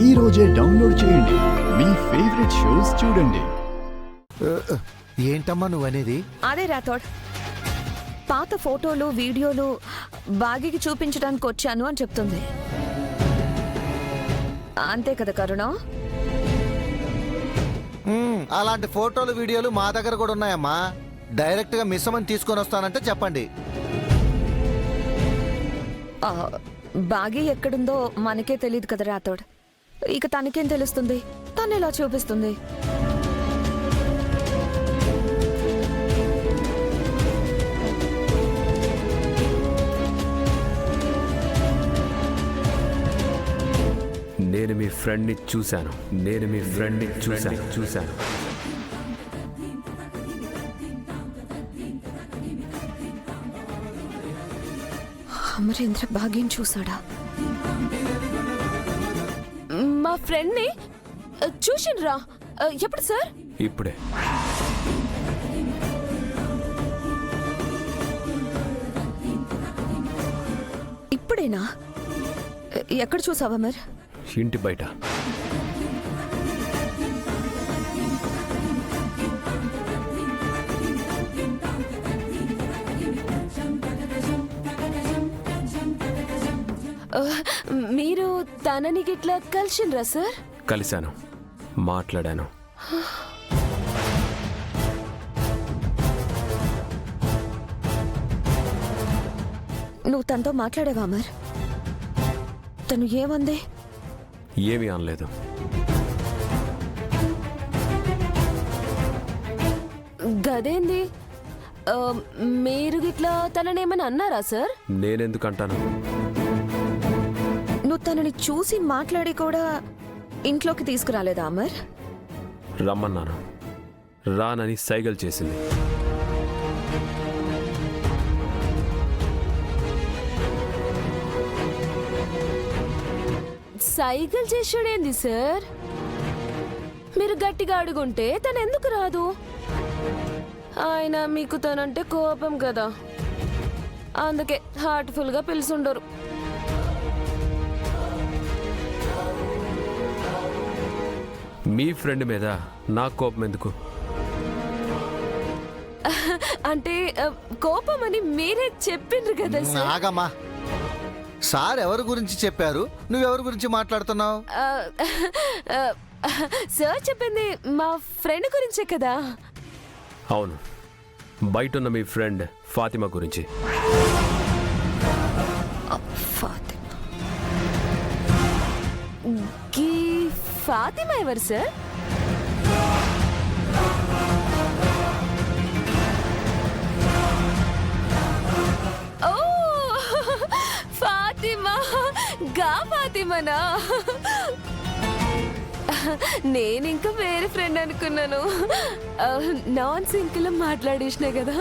ఈ రోజే డౌన్లోడ్ చేయండి. మీ ఫేవరెట్ షోస్ చూడండి. ఏంటమ్మా నువ్వనేది? అదే రాథోడ్, పాత ఫోటోలు వీడియోలు బాగికి చూపించడానికి వచ్చాను అని చెప్తుంది. అంతే కదా కరుణ? అలాంటి ఫోటోలు వీడియోలు మా దగ్గర కూడా ఉన్నాయమ్మా. డైరెక్ట్ గా మిస్సమని తీసుకొని వస్తానంటే చెప్పండి. బాగి ఎక్కడుందో మనకే తెలియదు కదా రాథోడ్. ఇక తనకేం తెలుస్తుంది? తను ఎలా చూపిస్తుంది? నేను మీ ఫ్రెండ్ని చూశాను. అమరేంద్ర బాగిని చూసాడా? మా ఫ్రెండ్ని చూసిండ్రా? ఎప్పుడు సార్? ఇప్పుడే. ఇప్పుడేనా? ఎక్కడ చూసావా మరి? ఇంటి బయట. మీరు తనని గిట్లా కలిసిండ్రా సార్? కలిశాను, మాట్లాడాను. నువ్వు తనతో మాట్లాడావా అమర్? తను ఏమంది? ఏమీ అనలేదు. గదేంది? మీరు గిట్లా తననేమని అన్నారా సార్? నేనెందుకంటాను? నువ్వు తనని చూసి మాట్లాడి కూడా ఇంట్లోకి తీసుకురాలేదా అమర్? రమ్మన్నాను, రానని సైగలు చేసింది. సైకిల్ చేసాడేంది సార్? మీరు గట్టిగా అడుగుంటే తను ఎందుకు రాదు? ఆయన మీకు తనంటే కోపం కదా, అందుకే హార్ట్ఫుల్ గా పిలుచుండరు. మీ ఫ్రెండ్ మీద నా కోపం ఎందుకు? అంటే కోపం అని మీరే చెప్పిండ్రు కదా సార్. ఆగమ్మా, సార్ ఎవరి గురించి చెప్పారు? నువ్వెవరి గురించి మాట్లాడుతున్నావు? సార్ చెప్పింది మా ఫ్రెండ్ గురించే కదా. అవును, బయట ఉన్న మీ ఫ్రెండ్ ఫాతిమా గురించి. ఫాతిమా ఎవరు సార్? ఓ ఫాతిమా, గా ఫాతిమానా? నేను ఇంకా వేరే ఫ్రెండ్ అనుకున్నాను. నాన్ సింక్ లో మాట్లాడేసిన కదా.